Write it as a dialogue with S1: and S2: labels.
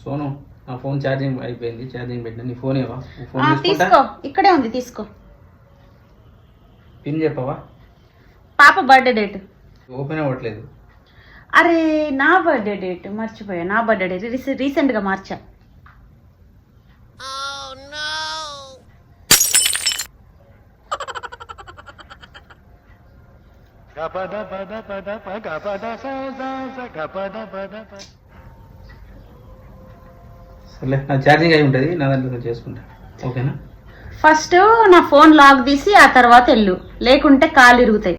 S1: సోను నా phone charging అయిపోయింది, charging పెట్టిన. నీ ఫోన్ ఏవా? ఫోన్
S2: తీసుకో, ఇక్కడే ఉంది, తీసుకో.
S1: పిన్ చెప్పవా?
S2: పాప బర్త్డే డేట్
S1: ఓపెన్ అవ్వట్లేదు.
S2: అరే నా బర్త్డే డేట్ మర్చిపోయా. నా బర్త్డే డేట్ రీసెంట్గా మార్చా.
S1: సర్లే, నా ఛార్జింగ్ అయి ఉంటుంది, నా దాంట్లో చేసుకుంటా. ఓకేనా?
S2: ఫస్ట్ నా ఫోన్ లాక్ తీసి ఆ తర్వాత వెళ్ళు, లేకుంటే కాళ్ళు ఇరుగుతాయి.